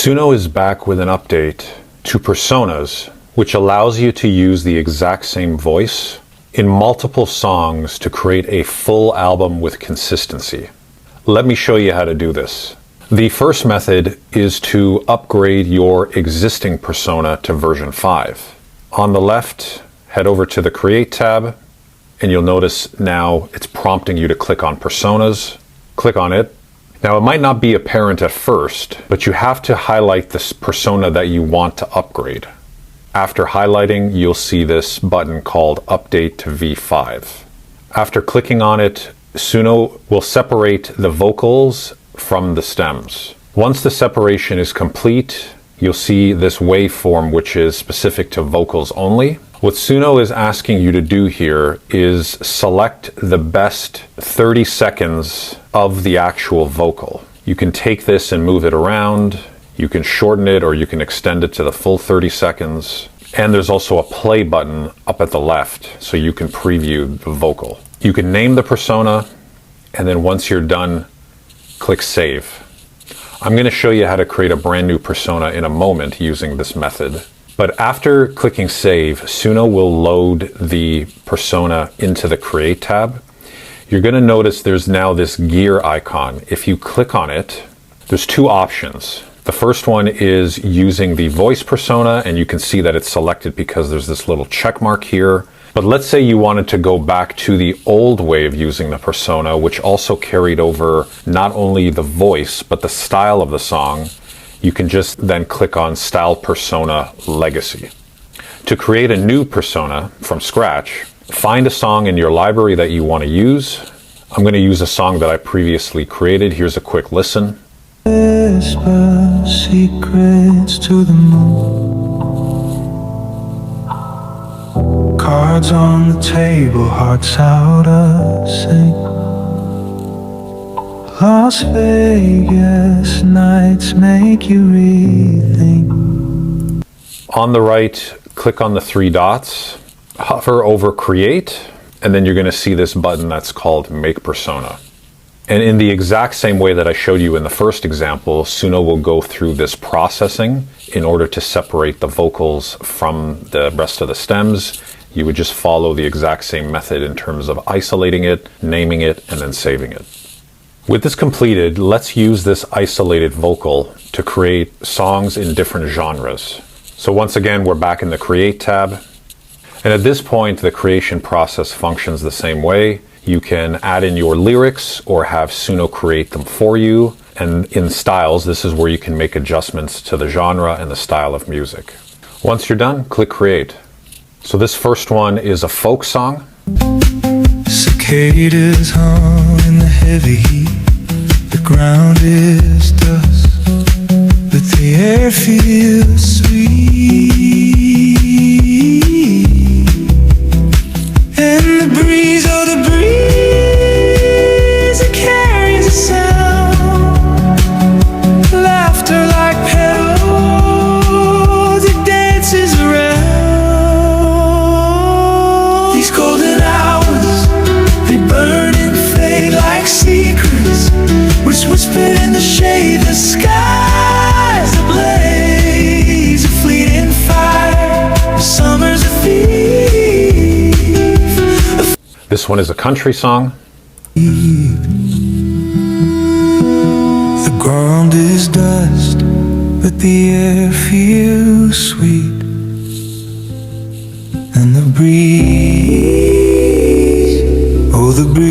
Suno is back with an update to personas, which allows you to use the exact same voice in multiple songs to create a full album with consistency. Let me show you how to do this. The first method is to upgrade your existing persona to version 5. On the left, head over to the Create tab, and you'll notice now it's prompting you to click on Personas. Click on it. Now, it might not be apparent at first, but you have to highlight this persona that you want to upgrade. After highlighting, you'll see this button called Update to V5. After clicking on it, Suno will separate the vocals from the stems. Once the separation is complete, you'll see this waveform which is specific to vocals only. What Suno is asking you to do here is select the best 30 seconds of the actual vocal. You can take this and move it around, you can shorten it or you can extend it to the full 30 seconds. And there's also a play button up at the left so you can preview the vocal. You can name the persona, and then once you're done, click Save. I'm going to show you how to create a brand new persona in a moment using this method. But after clicking Save, Suno will load the persona into the Create tab. You're going to notice there's now this gear icon. If you click on it, there's two options. The first one is using the voice persona, and you can see that it's selected because there's this little check mark here. But let's say you wanted to go back to the old way of using the persona, which also carried over not only the voice, but the style of the song. You can just then click on Style Persona Legacy. To create a new persona from scratch, find a song in your library that you want to use. I'm going to use a song that I previously created. Here's a quick listen. Whisper secrets to the moon. Cards on the table, hearts out of sync. Las Vegas nights make you rethink. On the right, click on the three dots, hover over Create, and then you're going to see this button that's called Make Persona. And in the exact same way that I showed you in the first example, Suno will go through this processing in order to separate the vocals from the rest of the stems. You would just follow the exact same method in terms of isolating it, naming it, and then saving it. With this completed, let's use this isolated vocal to create songs in different genres. So once again, we're back in the Create tab. And at this point, the creation process functions the same way. You can add in your lyrics or have Suno create them for you. And in styles, this is where you can make adjustments to the genre and the style of music. Once you're done, click Create. So this first one is a folk song. Cicadas hum in the heavy heat. The ground is dust, but the air feels sweet. And the breeze, oh the breeze, it carries a sound. Laughter like petals, it dances around. These golden hours, they burn and fade like secrets, which whispered in the shade. The sky's ablaze, a fleeting fire. Summer's a thief. This one is a country song. The ground is dust, but the air feels sweet. And the breeze, oh the breeze,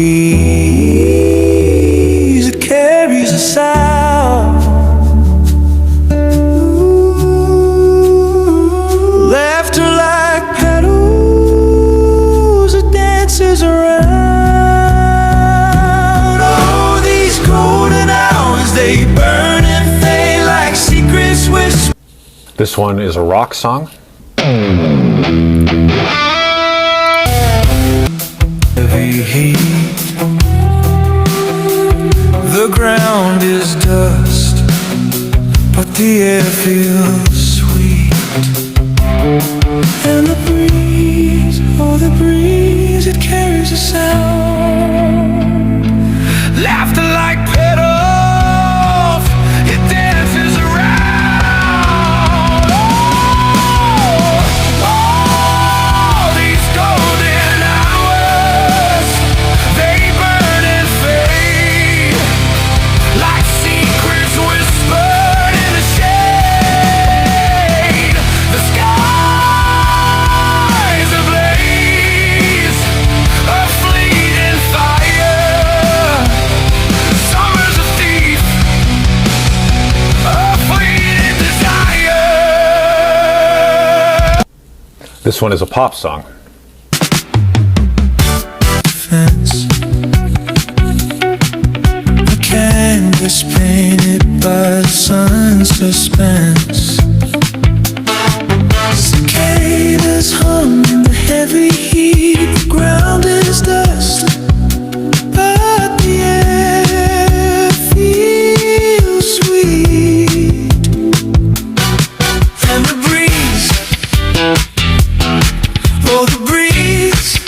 it carries a sound. Ooh, laughter like petals, it dances around. Oh, these golden hours, they burn and fade like secrets whisper. This one is a rock song. Heavy heat. The ground is dust, but the air feels sweet. And the breeze, oh the breeze, it carries a sound. Laughter like petals, it dances around. This one is a pop song. Fence. The canvas painted by the sun's suspense. Cicadas hum in the heavy heat. The ground is dust, but the air feels sweet. And the breeze, oh the breeze,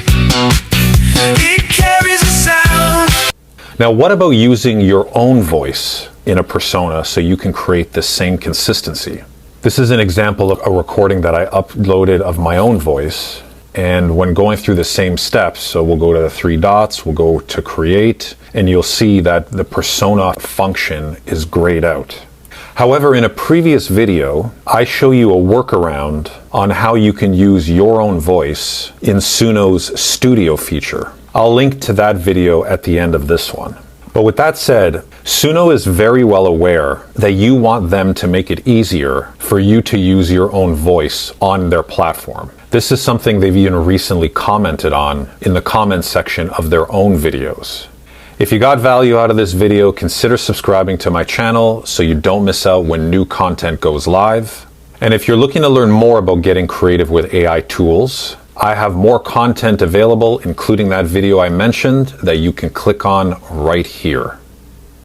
it carries a sound. Now, what about using your own voice in a persona so you can create the same consistency? This is an example of a recording that I uploaded of my own voice. And when going through the same steps, so we'll go to the three dots, we'll go to create, and you'll see that the persona function is grayed out. However, in a previous video, I show you a workaround on how you can use your own voice in Suno's studio feature. I'll link to that video at the end of this one. But with that said, Suno is very well aware that you want them to make it easier for you to use your own voice on their platform. This is something they've even recently commented on in the comments section of their own videos. If you got value out of this video, consider subscribing to my channel so you don't miss out when new content goes live. And if you're looking to learn more about getting creative with AI tools, I have more content available, including that video I mentioned, that you can click on right here.